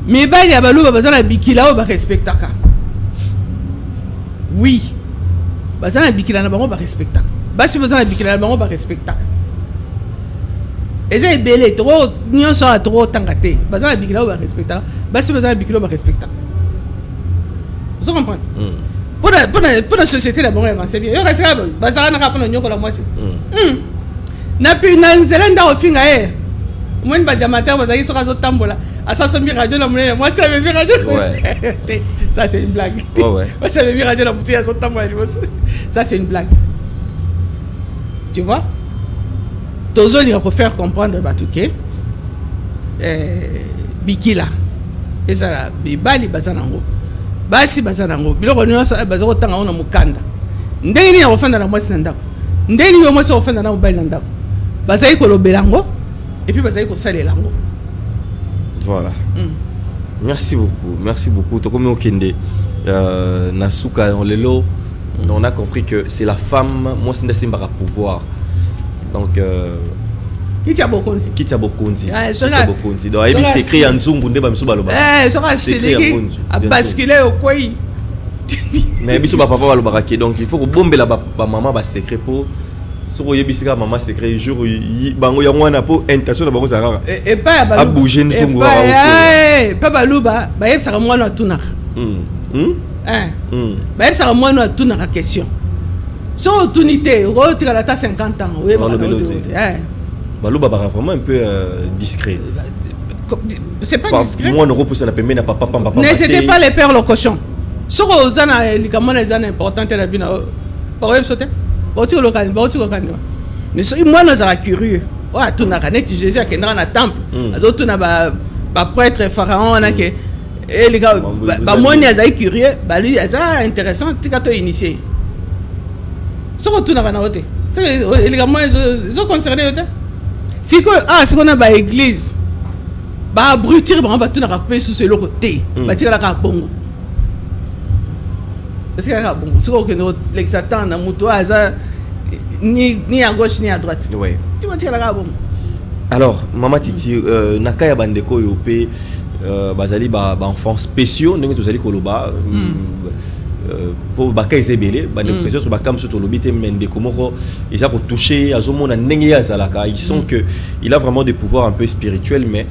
mais ba ya baluba bazana bikila o ba respectaka oui bazana bikila na bango ba respectaka basi bazana bikila na bango ba respectaka eza ebele to nyonso a to tanga te bazana bikila o ba respectaka basi bazana bikila o ba respectaka vous comprenez pour la société la bango avancé bien yo kasi bazana ka pona nyoko la mwasi na pi na nzela nda ofinga mwen ba jamata bazaki soka zo tambola asa sombi radio na mwenye moi ça me radio ça c'est une blague ouais moi ça me radio na mutu ya zo tambola ça c'est une blague tu vois Tozoli pour faire comprendre Batuke bikila ezala bibali bazanango basi bazanango biloko nyonso bazako tanga ona mukanda ndeni ya ofanda na mwasi ndako ndeni yo mwasi ofanda na mobali ndako bazai ko lobelango et puis bazai ko salelango voilà merci beaucoup to comme okende nasuka on lelo on a compris que c'est la femme moi c'est ndasimbaka pouvoir donc Kitia Bokonzi donc il s'écrit en nzumbu nde ba miso baloba sera c'est a basculer au koi mais biso ba papa baloba ke donc il faut ko bombela ba maman ba secret pour soko yebisika maman secret jour bango ya mwana po intention na bango za et pas ba bouger nzumbu pas baluba ba yebisa mwana tunaka ba yebisa mwana tunaka question so tunité rotika la ta 50 ans oui Balouba bara vraiment un peu discret. C'est pas discret. Moi, on repousse la pembe na papa. N'hésitez pas les pères le cochon. Sur aux années, les camons sont importants dans la vie. Par exemple, sauter. Bauti local. Mais si moi, nous sommes curieux. Ouais, tout n'a rien. Tu Jésus qui est dans le temple. Les autres, n'a pas prêtre pharaon. On a que et les gars, bah moi, ils sont curieux. Bah lui, c'est intéressant. Tu as été initié. Sur tout n'a rien à voter. Les gars, moi, ils sont concernés. Si on a une église, bah abrutir, bah on va tout rappeler sur ce côté, bah tirer la carte bongo. Parce que la bongo, c'est que l'exatant na moto ni à gauche ni à droite. Ouais. Tu vas tirer la carte bongo. Alors, Maman Titi, nakaya bandeko yopé, bazali ba enfants spéciaux, n'engue tous ali koloba. Pour baka ezebele ba peut-être ba kam surtout lobité mende komoko ils a touché azomona ndenge ya zalaka ils sont que il a vraiment des pouvoirs un peu spirituels mais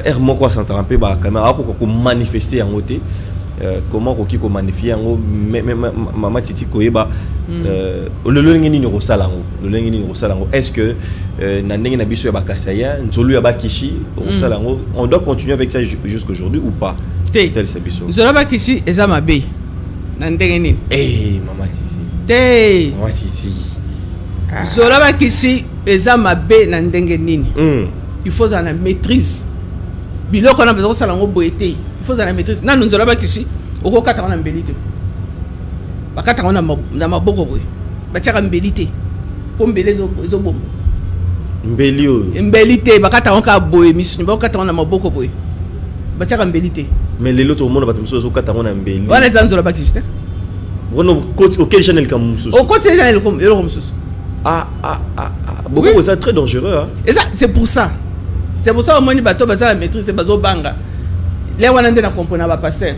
ermo quoi s'entraper ba caméra ko manifester en côté comment ko magnifier en Maman Titi koyeba le lengeni ni rosalango est-ce que na ndenge na biso ya bakasaya nzolu ya bakishi rosalango on doit continuer avec ça jusqu'aujourd'hui ou pas tel c'est biso nzolu bakishi ezama be Maman Titi. Zola bakisi eza mabe na ndenge nini. Il faut en maîtrise. Biloko na besoin salango boete. Il faut en maîtrise. Na nzola bakisi oko kata na mbelite. Bakata na maboko boy. Batiaka mbelite. Po mbelezo bom. Mbelio. Mbelite bakata onka boy misuni bakata na maboko boy. batiaka mbeli te. Mais les autres monde bato mususu okata ngona mbeli. Wana zanzola bakisi te. Wono auquel channel comme mususu. Au côté channel comme mususu. Beaucoup, c'est très dangereux. Hein? Et ça, c'est pour ça. C'est pour ça au moins les bateaux, la maîtrise, c'est bateau banga. Les Wanandé n'a compris pas passer.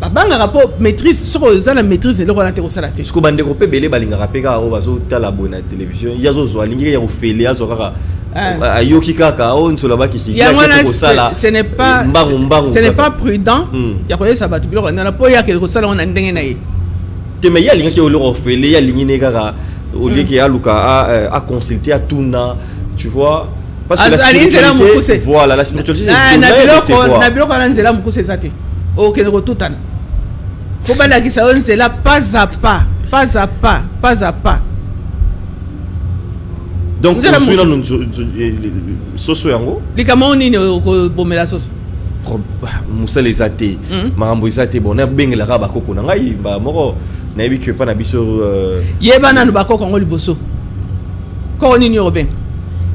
Banga rapport maîtrise, sur la maîtrise, le Wanandé au salaté. Ce que bande copé belé balinga rapeka au bazo tala bona télévision. Il y a zo alingi ya ofeli ya zo kaka. Ayoki kaka on sur la bas qui ce n'est pas prudent. Il y a quoi ça va tu bilo na po ya quelque chose on a ndenge na ye. Te mais il y a lingi ki olo ofeli ya lingi ne kaka. Au lieu qu'il y a à consulter à tout na, tu vois, parce que la spiritualité, voilà, la spiritualité c'est faut pas la guisa c'est là pas à pas, pas à pas, pas à pas. Donc on suit dans nous soso yango. Les camoni ne bomela soso. Musa les athées, marambo les athées bon na bengela ka bakoko na ngai ba moko. Nabi que pas na biso yebana no bako kongo liboso ko nini robin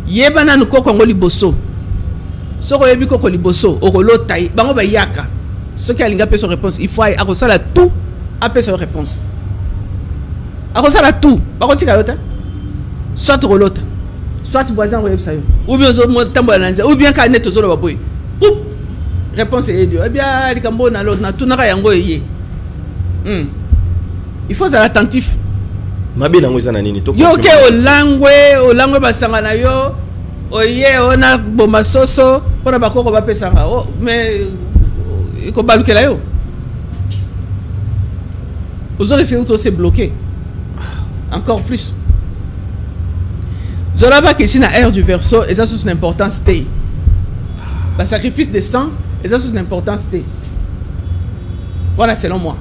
yebana no ko kongo liboso soko yebi ko liboso okolota bango ba yaka ce qui alinga peso réponse il faut akosala tout a peso réponse akosala tout bako tika yota soit rolota soit voisin ko yebisa yo ou bien zo mo tambola nanza ou bien ka neto zo lo baboy poup réponse est dio bien likambo na l'autre na tunaka yango yeye il faut être attentif. Mabe nango ezana nini to yo ke olangwe basanga na yo oye ona bomba soso pona bakoko bapesanga oh mais ko balukela yo vous aurez essayé de se bloquer encore plus zolaba que na air du verso et ça sous une importance té le sacrifice de sang et ça sous une importance té voilà selon moi.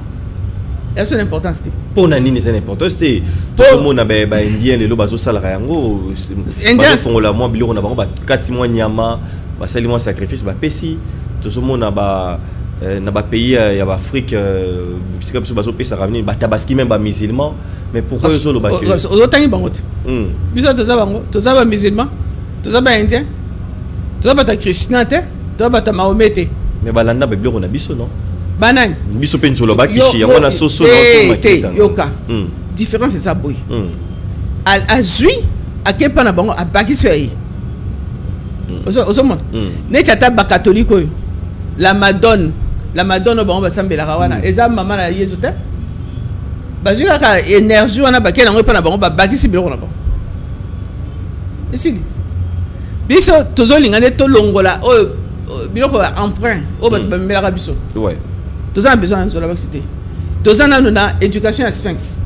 C'est une importance. Pour nani c'est une importance. Tout le monde a indien les lobes salariés yango. Indien font la moi biloko na bango ba 4 mois nyama ba salimo sacrifice ba pesi. Tout le monde a na ba pays ya ba Afrique puisque biso bazo pesa ramener ba tabaski même ba musulman mais pourquoi zo lo ba que ozotangi bango te. Biso to za bango, to za ba musulman, to za ba indien. To za ba ta chrétien te, to za ba ta mahomété. Mais balanda ba biloko na biso non. Banane biso pencholo bakishi ya mona soso na to yoka différence c'est ça boy azui akepa na bango abakisi yi oso mon ne tata ba catholique oyo la madone bango basambela kawana eza mama na Yesu te bazui ka énergie wana bakela ngo pa na bango babakisi biloko na bango esi biso tozolinga ne to longola oyo biloko emprunt o ba bamela ka biso ouais. Tous ont besoin de cité. Tous ont une éducation à sphinx.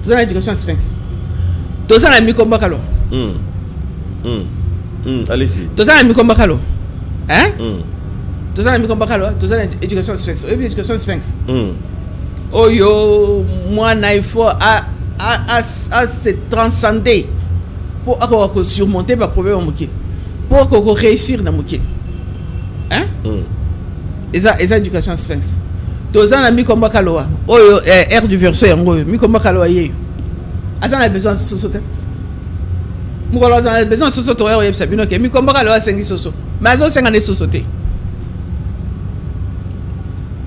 Tous ont éducation à sphinx. Tous ont un micro-bacalo. Allez-y. Tous ont un micro-bacalo. Hein? Tous ont un micro-bacalo. Tous ont une éducation à sphinx. Oui, éducation à sphinx. Oh yo, moi, il faut se transcender pour surmonter le problème au Moukil. Pour réussir dans le Moukil. Hein? Et ça éducation sphinx. Tous en ami comme Bakaloa. Oh air du verso yango. Mi comme Bakaloa yé. Azan a besoin de sosote. Mukolo azan a besoin de sosote oyo yeb sabino ke mi comme Bakaloa sengi soso. Mais azo senga ne sosote.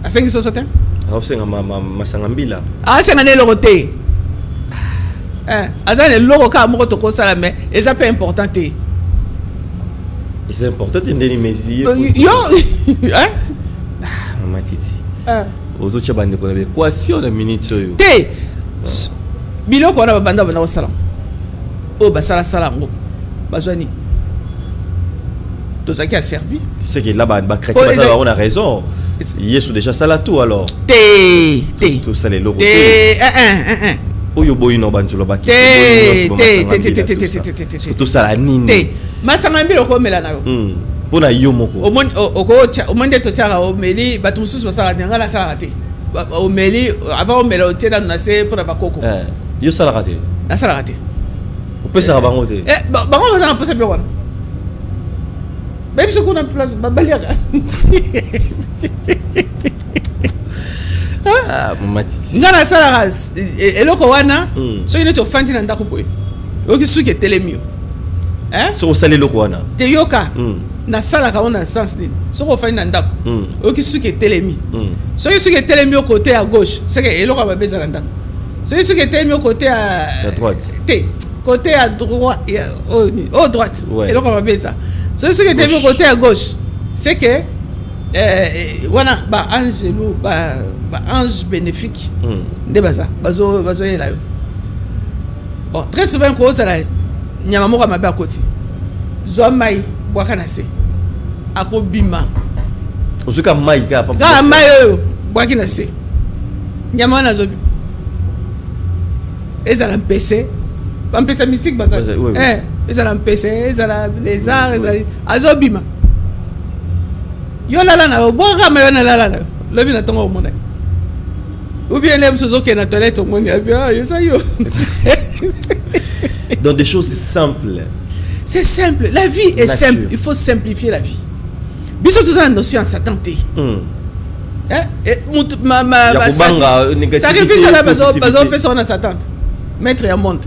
A sengi sosote? A senga ma sangambila. A senga ne logote. Azan le logo ka moko to ko sala mais et ça peut important te. C'est important de mesures. Yo hein? Matiti. Aux autres bandes qu'on avait équation de minute yo. Té. Biloko na banda bana wasala. Oh basala salango. Bazwani. Tout ça qui a servi. C'est que là-bas chrétien on a raison. Yesu déjà ça là tout alors. Té. Tout ça les logos. Té. Oyo boy no banjolo baki. Tout ça la nini. Té. Masanga biloko mela na yo. Pona yo moko omonde to tiara o meli batu mususu basala ngala sala raté o meli avant o mela o tela na se pour bakoko yo sala raté na sala raté o pesa bango te bango bazana pesa bien wana même ce qu'on a place babaliaka matiti ngana sala eloko wana so ine to fanti na ndako boy oki suke telemio hein so salé loko wana te yoka na sala ka on sens ni soko fa na ndako oki suki telemi soki suki telemi au côté à gauche c'est que eloko ba bezala ndako soki suki telemi au côté à droite côté à droite au droite eloko ba bezala soki suki telemi au côté à gauche c'est que wana ba angelo ba ange bénéfique nde baza bazo yela yo bon très souvent ko sala nyama moko mabe akoti zo mai bwaka na se akobima ozuka mai ka pa ka mai yo bwaki na se nyama na zo ezala mpese ba mpese mystique baza ezala mpese ezala les arts ezala azobima yo lala na bwaka mai yo na lala na lobi na tongo mona ou bien les choses qui na toilette au monde yo ça yo dans des choses simples. C'est simple. La vie est simple. Il faut simplifier la vie. Bisous tout ça notion en satanté. Sacrifice à la personne à Satan. Maître et monde.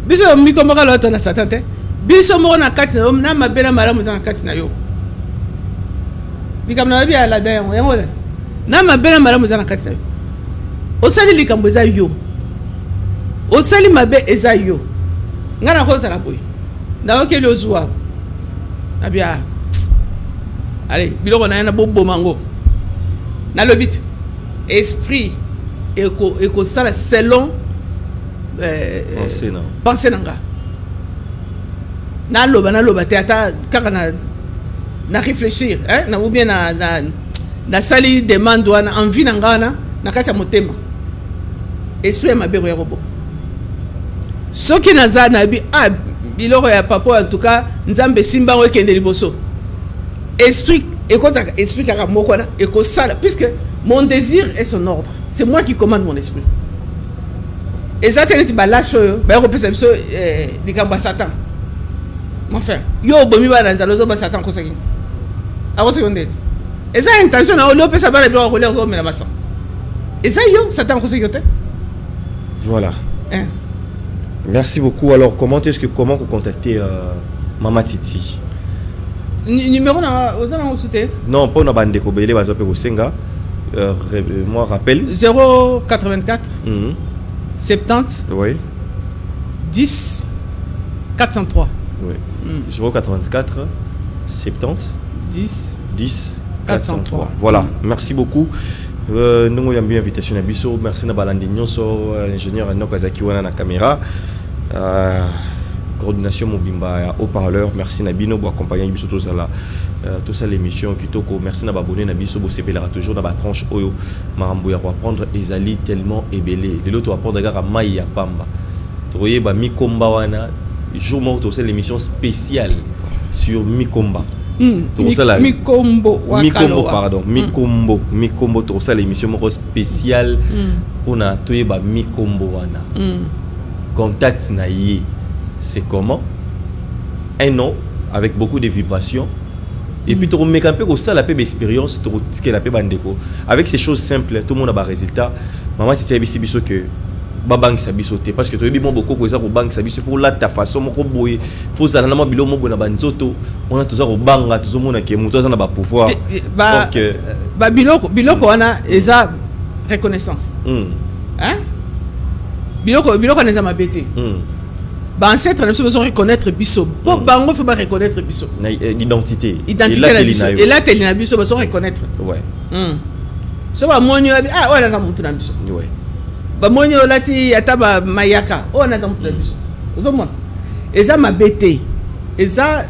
Bisous mi comme l'autre na satanté. Bisous mo na kati na na mabela malamu za na kati na yo. Bikam na bi ala da yo. Na mabela malamu za na kati na yo. Osali likambo za yo. Osali mabe eza yo. Ngana ko sala boy. Na oke le ozwa. Abia. Allez, biloko na yana bobo mango. Na lobit. Esprit eko sala selon pensée nanga. Na loba te ata kaka na réfléchir, hein, na ou bien na sali demande wana envie nanga na kasa motema. Esprit mabero ya robo. Soki naza na bi biloko ya papa en tout cas nzambe simba ngo kende liboso. Esprit esprit kaka moko na eko sala puisque mon désir est son ordre. C'est moi qui commande mon esprit. Et ça tellement tu lâche yo ba ko pesa biso dikamba Satan. Mon frère, yo bomi ba na zalozo ba Satan ko saki. Ako seconde. Et ça intention na o pesa ba le droit ko le ko mena masa. Et ça yo Satan ko saki te. Voilà. Merci beaucoup. Alors, comment vous contacter Mama Titi? Numéro aux alentours. Non, pas na bande ko belé bazo pe ko senga. Moi rappelle 084 70 oui 10 403. Oui. 084 70 10 403. Voilà. Merci beaucoup. Nous avons bien invitation à Bisso. Merci à Balandi Nyonso, ingénieur Nokazaki wana na caméra. Coordination Mobimba haut-parleur. Merci Nabino pour accompagner Bisso tout ça l'émission Kitoko. Merci na abonné na Bisso pour s'épellera toujours dans la tranche Oyo. Marambo ya apprendre Ezali tellement ébélé. Les autres apprendre gars Maïa Pamba. Troyer ba Mikomba wana. Jour mort c'est l'émission spéciale sur Mikomba. Mikombo tout ça l'émission spéciale on a toyé ba Mikombo wana. Contact na yé c'est comment un an avec beaucoup de vibrations et puis tu remets un peu ça la paix expérience tu que la paix bandeko avec ces choses simples tout le monde a un résultat. Maman tu sais biso que banque sa bisoté parce que tu as beaucoup pour ça pour banque sa biso faut là ta façon moko boye faut ça na bilo moko na banzoto on a toujours au banga tout le monde qui muto ça na ba pouvoir donc ba biloko wana eza reconnaissance hein biloko na za mabete ba ancêtre na besoin reconnaître biso pour bango faut ba reconnaître biso l'identité la biso et là tellement biso besoin reconnaître ouais so ba monyo ah ouais na za mutu na biso ouais ba monyo lati ataba mayaka o na za mutu na biso ozomona eza mabete eza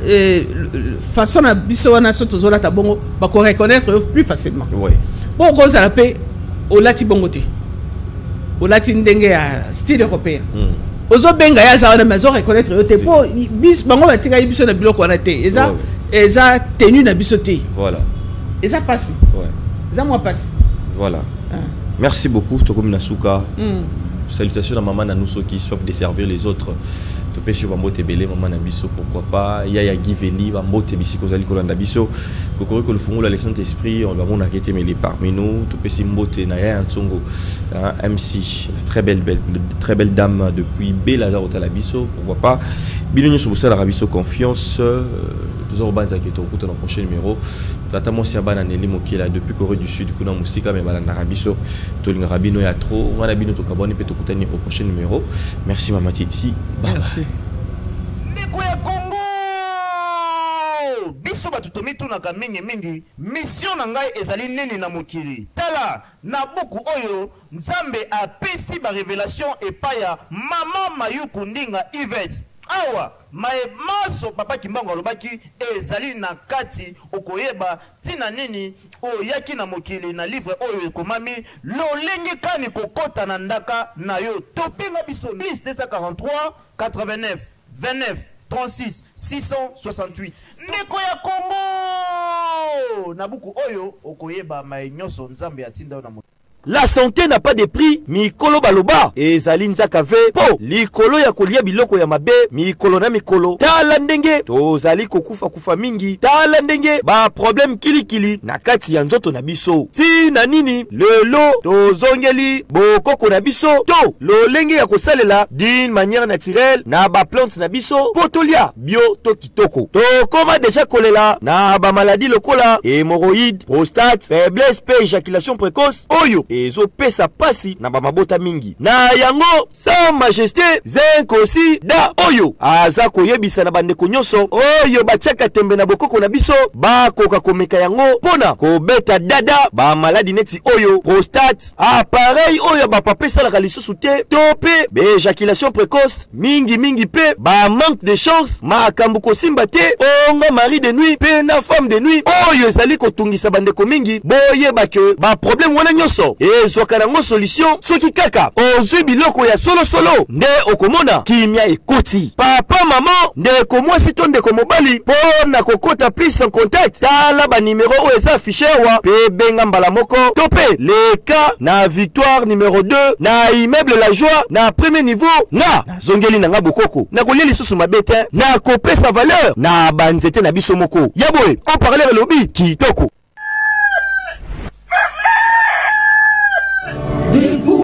façon na biso wana soto zola ta bongo ba ko reconnaître plus facilement ouais bon ko ça la paix o lati bongo te o lati ndenge ya style européen ozo benga ya za na maison reconnaître yo te po bis bango batika biso na biloko wana te eza tenue na biso te voilà eza passe ouais eza moi passe voilà. Merci beaucoup, Tokomi Nasuka. Salutations à maman Nanuso qui souhaite desservir les autres. Topé sur Bambote Belé, maman Nabiso, pourquoi pas. Yaya Giveli, Bambote Bissiko Zali Kolanda Biso. Kokoro que le fond le Saint-Esprit, on va mon arrêter mais les parmi nous. Topé Simbote Naya Antongo, MC, très belle dame depuis Belazar Hotel Biso, pourquoi pas. Bino sur ça la rabiso confiance. Nous avons banza qui est au dans le prochain numéro. Tata moi si abana Nelly Mokila depuis Corée du Sud kuna musika mais bala na rabiso to linga rabino ya trop. On a bino to kaboni pe to kutani au prochain numéro. Merci Mama Titi. Merci. Biso batutomi tunaka mingi mission na ngai ezali nini na mokili tala na buku oyo Nzambe apesi ba révélation epaya mama Mayuku Ndinga Yvette awa maso papa Kimbangu alobaki ezali na kati okoyeba tina nini oyaki na mokili na livre oyo ekomami lolengi kani kokota na ndaka na yo topinga biso plus 243 89 29 36 668 Ndeko ya Kongo Nabuku oyo okoyeba maenyoso Nzambe atinda na La santé n'a pas de prix, mikolo baloba. Ezali nzaka ve, po, likolo ya kolia biloko ya mabe, mikolo na mikolo. Tala ndenge, tozali kokufa kufa mingi. Tala ndenge, ba problem kili na kati ya nzoto na biso. Ti na nini, lelo, tozongeli, bokoko na biso. To, lolenge ya kosalela, d'une manière naturelle, na ba plante na biso. Potolia, bio to kitoko. To koma deja kolela, na ba maladie lokola, hémorroïde, prostate, faiblesse, pe éjaculation précoce. Oyo, ezo pesa pasi na bamabota mingi na yango sa majesté zenkosi da oyo aza koyebisa na bandeko nyonso oyo batiaka tembe na bokoko na biso bakoka komeka yango pona kobeta dada ba maladi neti oyo prostate appareil oyo bapapesalaka lisusu te to pe éjaculation précoce mingi pe ba manque de chance makambo kosimba te onga mari de nuit pe na femme de nuit oyo ezali kotungisa bandeko mingi boyeba ke ba problème wana nyonso ezwaka nango solution soki kaka ozwi biloko ya solo nde okomona kimia ekoti papa mama ndeko mwasi to ndeko mobali po na kokota plus en contact tala ba numéro oyo eza affiché awa pe benga mbala moko to pe le cas na victoire numéro 2 na immeuble la joie na premier niveau na zongeli nanga bokoko na kolia lisusu mabete na kopesa valeur na banzete na biso moko yaboye on parler lobi kitoko